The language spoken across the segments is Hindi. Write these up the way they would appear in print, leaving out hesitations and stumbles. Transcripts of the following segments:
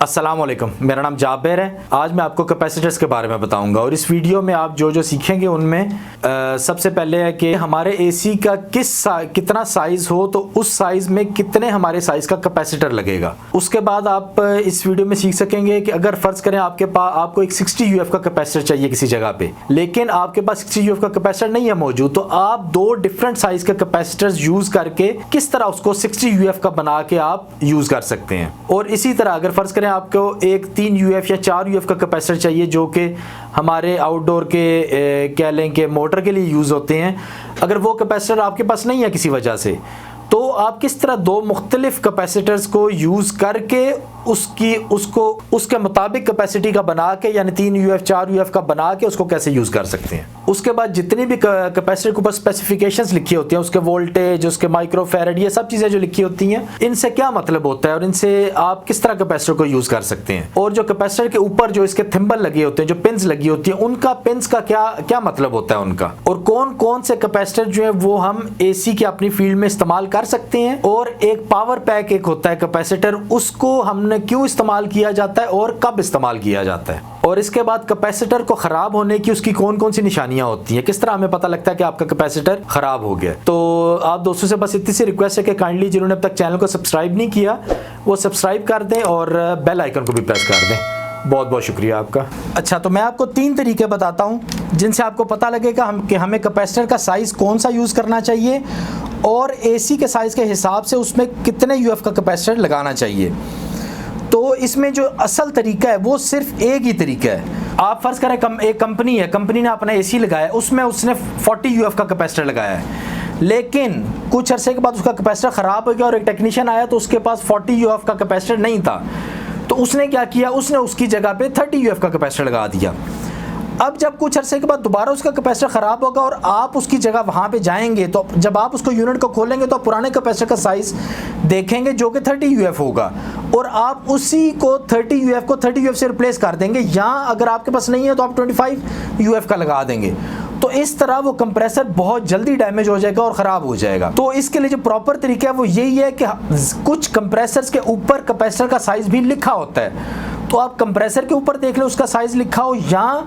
अस्सलामुअलैकुम, मेरा नाम जाबिर है। आज मैं आपको कैपेसिटर्स के बारे में बताऊंगा और इस वीडियो में आप जो जो सीखेंगे उनमें सबसे पहले है कि हमारे एसी का कितना साइज़ हो तो उस साइज़ में कितने हमारे साइज़ का कैपेसिटर लगेगा। उसके बाद आप इस वीडियो में सीख सकेंगे कि अगर फ़र्ज़ करें आपको एक 60 यूएफ का कैपेसिटर चाहिए किसी जगह पे, लेकिन आपके पास 60 यूएफ का कैपेसिटर नहीं है मौजूद, तो आप दो डिफरेंट साइज़ के कैपेसिटर्स यूज़ करके किस तरह उसको 60 यूएफ का बना के आप यूज़ कर सकते हैं। और इसी तरह अगर फ़र्ज़ करें आपको एक 3 यूएफ या 4 यूएफ का कैपेसिटर चाहिए जो कि हमारे आउटडोर के कह लें कि मोटर के लिए यूज़ होते हैं, अगर वो कैपेसिटर आपके पास नहीं है किसी वजह से, तो आप किस तरह दो मुख्तलिफ कैपेसिटर्स को यूज़ करके उसके मुताबिक कैपेसिटी का बना के, यानी 3 यूएफ 4 यूएफ का बना के उसको कैसे यूज़ कर सकते हैं। उसके बाद जितनी भी कैपेसिटर के ऊपर स्पेसिफिकेशंस लिखी होती हैं, उसके वोल्टेज, उसके माइक्रोफैरड, ये सब चीज़ें जो लिखी होती हैं, इनसे क्या मतलब होता है और इनसे आप किस तरह कैपेसिटर को यूज़ कर सकते हैं। और जो कैपेसिटर के ऊपर जो इसके थिम्बल लगे होते हैं, जो पिन्स लगी होती हैं, उनका पिन्स का क्या मतलब होता है उनका, और कौन कौन से कैपेसिटर जो है वो हम एसी के अपनी फील्ड में इस्तेमाल कर सकते हैं। और एक पावर पैक एक होता है कैपेसिटर, उसको हमने क्यों इस्तेमाल किया जाता है और कब इस्तेमाल किया जाता है। और इसके बाद कैपेसिटर को खराब होने की उसकी कौन कौन सी निशानियां होती हैं, किस तरह हमें पता लगता है कि आपका कैपेसिटर खराब हो गया। तो आप दोस्तों से बस इतनी सी रिक्वेस्ट है कि काइंडली जिन्होंने अब तक चैनल को सब्सक्राइब नहीं किया वो सब्सक्राइब कर दें और बेल आइकन को भी प्रेस कर दें। बहुत बहुत शुक्रिया आपका। अच्छा, तो मैं आपको 3 तरीके बताता हूँ जिनसे आपको पता लगेगा कि हमें कैपेसिटर का साइज़ कौन सा यूज़ करना चाहिए और एसी के साइज़ के हिसाब से उसमें कितने यूएफ का कैपेसिटर लगाना चाहिए। तो इसमें जो असल तरीका है वो सिर्फ एक ही तरीका है। आप फ़र्ज़ करें एक कंपनी है, कंपनी ने अपना एसी लगाया, उसमें उसने 40 यूएफ का कैपेसिटर लगाया है, लेकिन कुछ अरसे के बाद उसका कैपेसिटर ख़राब हो गया और एक टेक्नीशियन आया तो उसके पास 40 यूएफ का कैपेसिटर नहीं था, तो उसने क्या किया, उसने उसकी जगह पे 30 यूएफ का कैपेसिटर लगा दिया। अब जब कुछ अरसे के बाद दोबारा उसका कैपेसिटर ख़राब होगा और आप उसकी जगह वहाँ पे जाएंगे, तो जब आप उसको यूनिट को खोलेंगे तो आप पुराने कैपेसिटर का साइज़ देखेंगे जो कि 30 यूएफ होगा, और आप उसी को 30 यूएफ से रिप्लेस कर देंगे, या अगर आपके पास नहीं है तो आप 25 यूएफ का लगा देंगे। तो इस तरह वो कंप्रेसर बहुत जल्दी डैमेज हो जाएगा और ख़राब हो जाएगा। तो इसके लिए जो प्रॉपर तरीका है वो यही है कि कुछ कंप्रेसर्स के ऊपर कैपेसिटर का साइज़ भी लिखा होता है, तो आप कंप्रेसर के ऊपर देख लें उसका साइज़ लिखा हो, या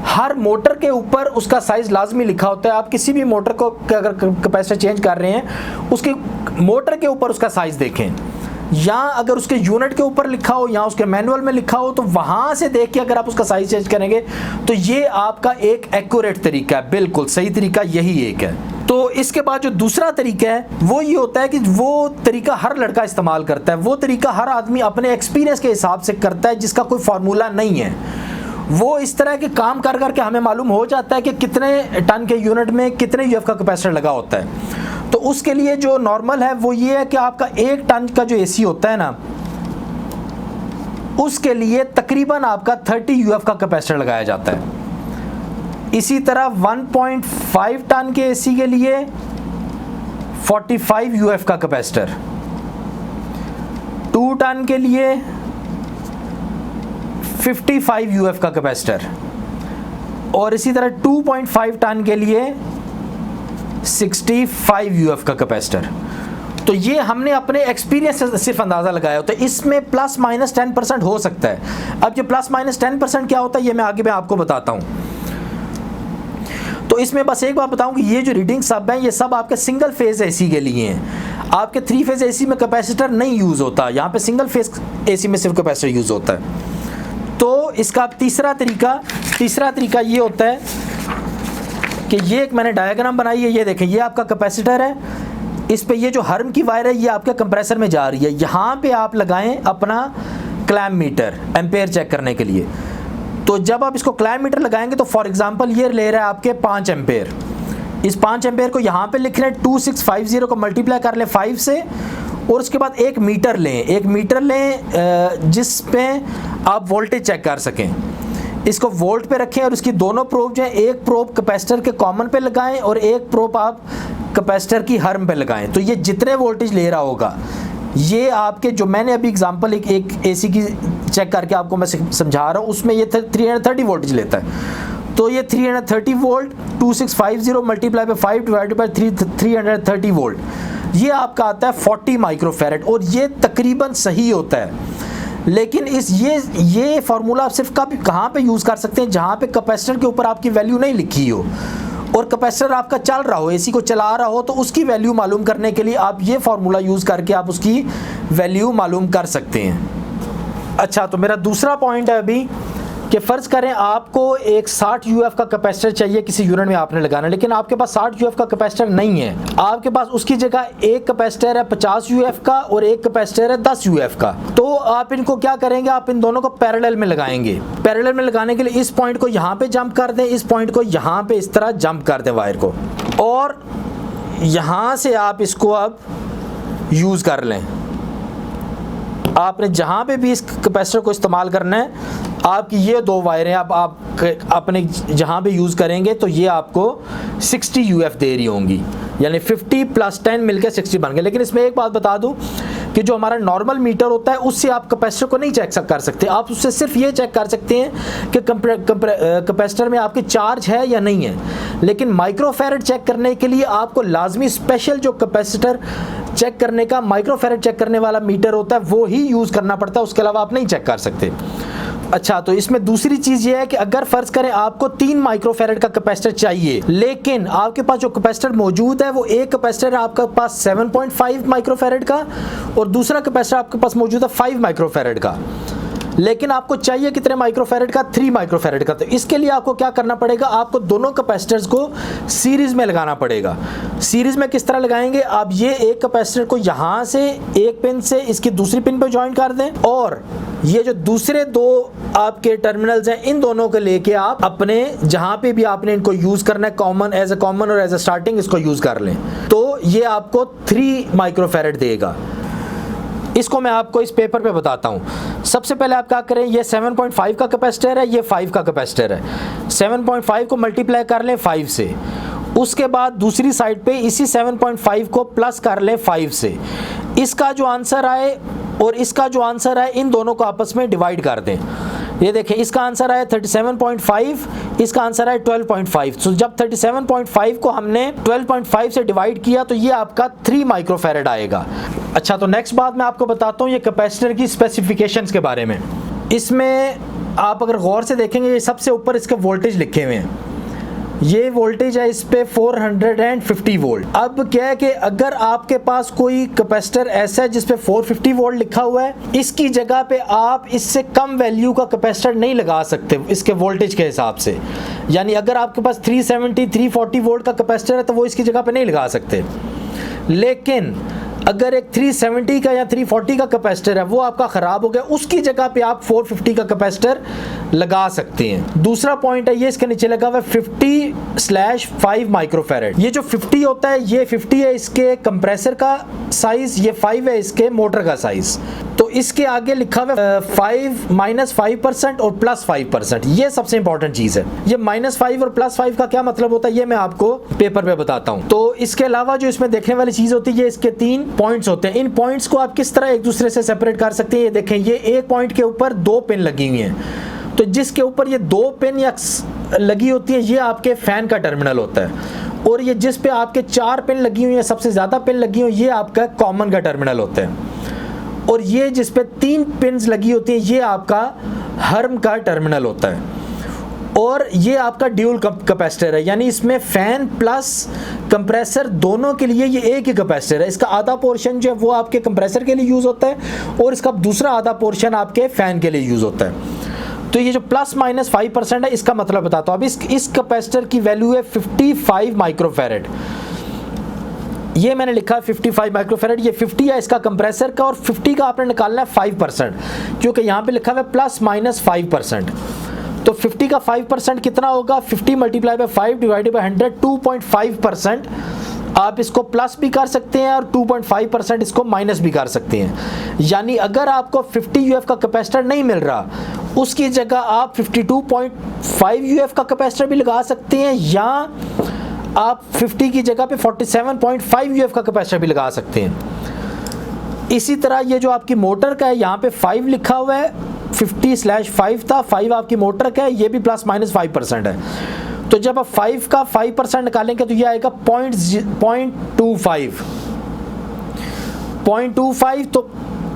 हर मोटर के ऊपर उसका साइज़ लाजमी लिखा होता है। आप किसी भी मोटर को अगर कैपेसिटर चेंज कर रहे हैं उसके मोटर के ऊपर उसका साइज़ देखें, या अगर उसके यूनिट के ऊपर लिखा हो या उसके मैनुअल में लिखा हो तो वहाँ से देख के अगर आप उसका साइज़ चेंज करेंगे तो ये आपका एक एक्यूरेट तरीका है, बिल्कुल सही तरीका यही एक है। तो इसके बाद जो दूसरा तरीका है वो ये होता है कि वो तरीका हर लड़का इस्तेमाल करता है, वो तरीका हर आदमी अपने एक्सपीरियंस के हिसाब से करता है, जिसका कोई फार्मूला नहीं है। वो इस तरह के काम कर करके हमें मालूम हो जाता है कि कितने टन के यूनिट में कितने यूएफ का कैपेसिटर लगा होता है। तो उसके लिए जो नॉर्मल है वो ये है कि आपका 1 टन का जो एसी होता है ना, उसके लिए तकरीबन आपका 30 यूएफ का कैपेसिटर लगाया जाता है। इसी तरह 1.5 टन के एसी के लिए 45 यूएफ का कैपेसिटर, 2 टन के लिए 55 यूएफ का कैपेसिटर, और इसी तरह 2.5 टन के लिए 65 यूएफ का कैपेसिटर। तो ये हमने अपने एक्सपीरियंस से सिर्फ अंदाज़ा लगाया होता है, इसमें प्लस माइनस 10% हो सकता है। अब ये प्लस माइनस 10% क्या होता है ये मैं आगे आपको बताता हूँ। तो इसमें बस एक बात बताऊं कि ये जो रीडिंग सब हैं ये सब आपके सिंगल फेज एसी के लिए हैं। आपके 3 फेज एसी में कैपेसिटर नहीं यूज़ होता, यहाँ पे सिंगल फेज एसी में सिर्फ कैपेसिटर यूज़ होता है। तो इसका तीसरा तरीका ये होता है कि ये एक मैंने डायग्राम बनाई है, ये देखें, ये आपका कैपेसिटर है, इस पे ये जो हर्म की वायर है ये आपके कंप्रेसर में जा रही है, यहाँ पे आप लगाएं अपना क्लैम्प मीटर एम्पेयर चेक करने के लिए। तो जब आप इसको क्लैम्प मीटर लगाएंगे तो फॉर एग्जांपल ये ले रहा है आपके 5 एम्पेयर, इस 5 एम्पेयर को यहाँ पे लिख लें, 2650 को मल्टीप्लाई कर लें 5 से, और उसके बाद एक मीटर लें जिस पे आप वोल्टेज चेक कर सकें। इसको वोल्ट पे रखें और इसकी दोनों प्रोब जो है, एक प्रोब कैपेसिटर के कॉमन पे लगाएं और एक प्रोब आप कैपेसिटर की हर्म पे लगाएं। तो ये जितने वोल्टेज ले रहा होगा, ये आपके जो मैंने अभी एग्जांपल एक एसी की चेक करके आपको मैं समझा रहा हूँ, उसमें ये 330 वोल्टेज लेता है। तो ये 330 volt 2650 multiply by 5 divided by 330 volt, ये आपका आता है 40 माइक्रोफैरेड, और ये तकरीबन सही होता है। लेकिन ये फार्मूला आप सिर्फ कहाँ पे यूज़ कर सकते हैं, जहाँ पे कैपेसिटर के ऊपर आपकी वैल्यू नहीं लिखी हो और कैपेसिटर आपका चल रहा हो, एसी को चला रहा हो, तो उसकी वैल्यू मालूम करने के लिए आप ये फार्मूला यूज़ करके आप उसकी वैल्यू मालूम कर सकते हैं। अच्छा, तो मेरा दूसरा पॉइंट है अभी कि फ़र्ज़ करें आपको एक 60 यूएफ का कैपेसिटर चाहिए, किसी यूनिट में आपने लगाना, लेकिन आपके पास 60 यूएफ का कैपेसिटर नहीं है। आपके पास उसकी जगह एक कैपेसिटर है 50 यूएफ का और एक कैपेसिटर है 10 यूएफ का। तो आप इनको क्या करेंगे, आप इन दोनों को पैरेलल में लगाएंगे। पैरेलल में लगाने के लिए इस पॉइंट को यहाँ पे जंप कर दें, इस पॉइंट को यहाँ पे इस तरह जंप कर दें वायर को, और यहाँ से आप इसको अब यूज़ कर लें। आपने जहाँ पे भी इस कैपेसिटर को इस्तेमाल करना है, आपकी ये दो वायरें आप अपने जहाँ पे यूज़ करेंगे तो ये आपको 60 यूएफ दे रही होंगी, यानी 50 + 10 मिलकर 60 बन गए। लेकिन इसमें एक बात बता दूं कि जो हमारा नॉर्मल मीटर होता है उससे आप कैपेसिटर को नहीं चेक कर सकते। आप उससे सिर्फ ये चेक कर सकते हैं कि कैपेसिटर में आपके चार्ज है या नहीं है। लेकिन माइक्रोफैरड चेक करने के लिए आपको लाजमी स्पेशल जो कैपेसिटर चेक करने का माइक्रोफैरड चेक करने वाला मीटर होता है वो ही यूज़ करना पड़ता है, उसके अलावा आप नहीं चेक कर सकते। अच्छा, तो इसमें दूसरी चीज़ ये है कि अगर फ़र्ज़ करें आपको 3 माइक्रोफैरड का कैपेसिटर चाहिए, लेकिन आपके पास जो कैपेसिटर मौजूद है वो एक कैपेसिटर है आपके पास 7.5 माइक्रोफैरड का और दूसरा कैपेसिटर आपके पास मौजूद है 5 माइक्रोफैरड का, लेकिन आपको चाहिए कितने माइक्रोफैरड का, 3 माइक्रोफैरड का। तो इसके लिए आपको क्या करना पड़ेगा, आपको दोनों कैपेसिटर्स को सीरीज़ में लगाना पड़ेगा। सीरीज़ में किस तरह लगाएंगे, आप ये एक कैपेसिटर को यहाँ से एक पिन से इसकी दूसरी पिन पे ज्वाइन कर दें और ये जो दूसरे दो आपके टर्मिनल्स हैं इन दोनों को लेके आप अपने जहाँ पे भी आपने इनको यूज़ करना है कॉमन एज ए कॉमन और एज ए स्टार्टिंग इसको यूज़ कर लें, तो ये आपको 3 माइक्रोफैरड देगा। इसको मैं आपको इस पेपर पे बताता हूँ। सबसे पहले आप क्या करें, ये 7.5 का कैपेसिटर है, ये 5 का कैपेसिटर है। 7.5 को मल्टीप्लाई कर लें 5 से, उसके बाद दूसरी साइड पे इसी 7.5 को प्लस कर लें 5 से। इसका जो आंसर आए और इसका जो आंसर आए इन दोनों को आपस में डिवाइड कर दें। ये देखें, इसका आंसर आया 37.5, इसका आंसर आया 12.5। तो जब 37.5 को हमने 12.5 से डिवाइड किया तो ये आपका 3 माइक्रोफैरड आएगा। अच्छा, तो नेक्स्ट बात मैं आपको बताता हूँ ये कैपेसिटर की स्पेसिफिकेशंस के बारे में। इसमें आप अगर गौर से देखेंगे, ये सबसे ऊपर इसके वोल्टेज लिखे हुए हैं। ये वोल्टेज है इस पे 450 वोल्ट। अब क्या है कि अगर आपके पास कोई कैपेसिटर ऐसा है जिस पे 450 वोल्ट लिखा हुआ है, इसकी जगह पे आप इससे कम वैल्यू का कैपेसिटर नहीं लगा सकते इसके वोल्टेज के हिसाब से। यानी अगर आपके पास 370 340 वोल्ट का कैपेसिटर है तो वो इसकी जगह पे नहीं लगा सकते। लेकिन अगर एक 370 का या 340 का कैपेसिटर है वो आपका ख़राब हो गया, उसकी जगह पे आप 450 का कैपेसिटर लगा सकते हैं। दूसरा पॉइंट है ये इसके नीचे लगा हुआ है 50/5 माइक्रोफैरड। ये जो 50 होता है, ये 50 है इसके कंप्रेसर का साइज़, ये 5 है इसके मोटर का साइज़। तो इसके आगे लिखा हुआ है 5 -5% और +5%। ये सबसे इंपॉर्टेंट चीज़ है। ये -5 और +5 का क्या मतलब होता है ये मैं आपको पेपर पे बताता हूँ। तो इसके अलावा जो इसमें देखने वाली चीज़ होती है, ये इसके 3 पॉइंट्स होते हैं। इन पॉइंट्स को आप किस तरह एक दूसरे से सेपरेट कर सकते हैं, ये देखें, ये एक पॉइंट के ऊपर 2 पिन लगी हुई हैं। तो जिसके ऊपर ये 2 पिन या लगी होती है ये आपके फैन का टर्मिनल होता है, और ये जिस पे आपके 4 पिन लगी हुई है, सबसे ज़्यादा पिन लगी हुई, ये आपका कॉमन का टर्मिनल होता है, और ये जिस पे 3 पिन्स लगी होती हैं ये आपका हर्म का टर्मिनल होता है। और ये आपका ड्यूल कैपेसिटर है, यानी इसमें फैन प्लस कंप्रेसर दोनों के लिए ये एक ही कैपेसिटर है। इसका आधा पोर्शन जो है वो आपके कंप्रेसर के लिए यूज़ होता है और इसका दूसरा आधा पोर्शन आपके फ़ैन के लिए यूज़ होता है। तो ये जो +-5% है इसका मतलब बताता हूँ। अब इस कैपेसिटर की वैल्यू है 55 माइक्रोफैरड। ये मैंने लिखा है 55 माइक्रोफैरड, ये 50 है इसका कंप्रेसर का, और 50 का आपने निकालना है 5%, क्योंकि यहाँ पे लिखा हुआ है +-5%। तो 50 का 5% कितना होगा, 50 × 5 डिवाइडेड बाई 100, 2.5%। आप इसको प्लस भी कर सकते हैं और 2.5% इसको माइनस भी कर सकते हैं। यानी अगर आपको 50 यूएफ का कैपेसिटर नहीं मिल रहा, उसकी जगह आप 52.5 यूएफ का कैपेसिटर भी लगा सकते हैं, या आप 50 की जगह पे 47.5 यूएफ का कैपेसिटर भी लगा सकते हैं। इसी तरह ये जो आपकी मोटर का है, यहाँ पे 5 लिखा हुआ है, 50/5 था, 5 आपकी मोटर का है, ये भी +-5% है। तो जब आप 5 का 5% निकालेंगे तो ये आएगा 0.25। 0.25 तो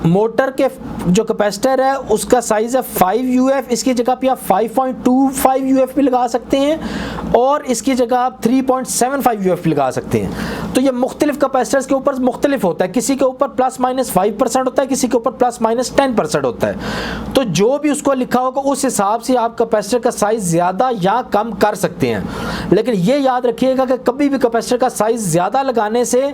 मोटर के जो कैपेसिटर है उसका साइज़ है 5 UF, इसकी जगह पे आप 5.25 UF भी लगा सकते हैं और इसकी जगह आप 3.75 UF भी लगा सकते हैं। तो ये मुख्तलिफ कैपेसिटर्स के ऊपर मुख्तलिफ होता है, किसी के ऊपर ±5% होता है, किसी के ऊपर ±10% होता है। तो जो भी उसको लिखा होगा उस हिसाब से आप कैपेसिटर का साइज़ ज़्यादा या कम कर सकते हैं। लेकिन ये याद रखिएगा कि कभी भी कैपेसिटर का साइज़ ज़्यादा लगाने से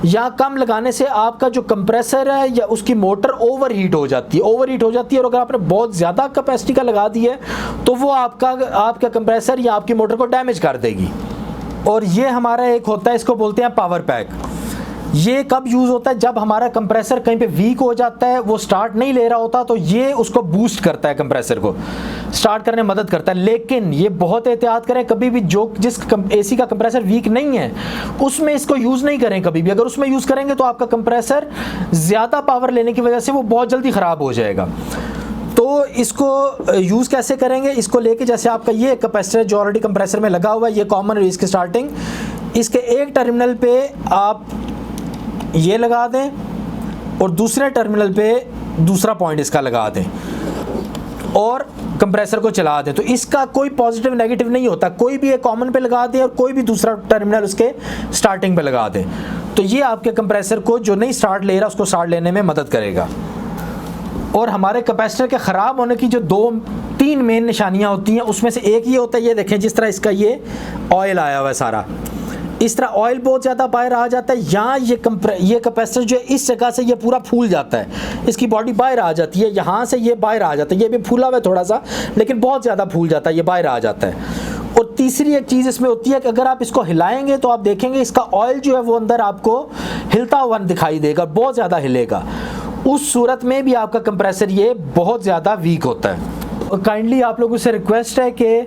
या कम लगाने से आपका जो कंप्रेसर है या उसकी मोटर ओवरहीट हो जाती है और अगर आपने बहुत ज़्यादा कैपेसिटी का लगा दी है तो वो आपका कंप्रेसर या आपकी मोटर को डैमेज कर देगी। और ये हमारा एक होता है, इसको बोलते हैं पावर पैक। ये कब यूज़ होता है? जब हमारा कंप्रेसर कहीं पे वीक हो जाता है, वो स्टार्ट नहीं ले रहा होता, तो ये उसको बूस्ट करता है, कंप्रेसर को स्टार्ट करने में मदद करता है। लेकिन ये बहुत एहतियात करें, कभी भी जिस एसी का कंप्रेसर वीक नहीं है उसमें इसको यूज़ नहीं करें कभी भी। अगर उसमें यूज़ करेंगे तो आपका कंप्रेसर ज़्यादा पावर लेने की वजह से वो बहुत जल्दी ख़राब हो जाएगा। तो इसको यूज़ कैसे करेंगे? इसको लेके जैसे आपका ये कैपेसिटर जो ऑलरेडी कंप्रेसर में लगा हुआ है, ये कॉमन है इसकी स्टार्टिंग, इसके एक टर्मिनल पे आप ये लगा दें और दूसरे टर्मिनल पे दूसरा पॉइंट इसका लगा दें और कंप्रेसर को चला दें। तो इसका कोई पॉजिटिव नेगेटिव नहीं होता, कोई भी एक कॉमन पे लगा दें और कोई भी दूसरा टर्मिनल उसके स्टार्टिंग पे लगा दें। तो ये आपके कंप्रेसर को जो नहीं स्टार्ट ले रहा उसको स्टार्ट लेने में मदद करेगा। और हमारे कैपेसिटर के ख़राब होने की जो 2-3 मेन निशानियाँ होती हैं, उसमें से एक ये होता है, ये देखें जिस तरह इसका ये ऑयल आया हुआ है सारा, इस तरह ऑयल बहुत ज़्यादा बाहर आ जाता है, या ये कैपेसिटर जो है इस जगह से ये पूरा फूल जाता है, इसकी बॉडी बाहर आ जाती है, यहाँ से ये बाहर आ जाता है, ये भी फूला हुआ है थोड़ा सा लेकिन बहुत ज़्यादा फूल जाता है, ये बाहर आ जाता है। और तीसरी एक चीज़ इसमें होती है कि अगर आप इसको हिलाएंगे तो आप देखेंगे इसका ऑयल जो है वो अंदर आपको हिलता हुआ दिखाई देगा, बहुत ज़्यादा हिलेगा। उस सूरत में भी आपका कंप्रेसर ये बहुत ज़्यादा वीक होता है। काइंडली आप लोगों से रिक्वेस्ट है कि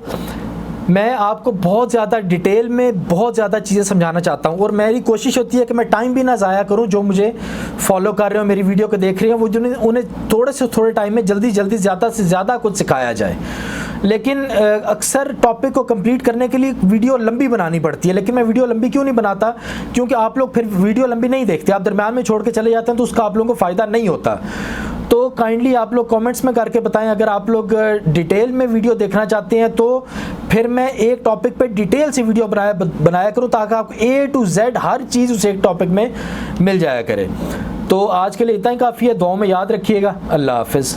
मैं आपको बहुत ज़्यादा डिटेल में बहुत ज़्यादा चीज़ें समझाना चाहता हूँ और मेरी कोशिश होती है कि मैं टाइम भी ना ज़ाया करूँ। जो मुझे फॉलो कर रहे हो, मेरी वीडियो को देख रहे हैं, वो जो उन्हें थोड़े से थोड़े टाइम में जल्दी ज़्यादा से ज़्यादा कुछ सिखाया जाए। लेकिन अक्सर टॉपिक को कंप्लीट करने के लिए वीडियो लंबी बनानी पड़ती है। लेकिन मैं वीडियो लंबी क्यों नहीं बनाता? क्योंकि आप लोग फिर वीडियो लंबी नहीं देखते, आप दरम्यान में छोड़ के चले जाते हैं, तो उसका आप लोगों को फ़ायदा नहीं होता। तो काइंडली आप लोग कमेंट्स में करके बताएं अगर आप लोग डिटेल में वीडियो देखना चाहते हैं, तो फिर मैं एक टॉपिक पे डिटेल से वीडियो बनाया करूं ताकि आपको A to Z हर चीज़ उस एक टॉपिक में मिल जाया करे। तो आज के लिए इतना ही काफ़ी है। दुआ में याद रखिएगा। अल्लाह हाफिज़।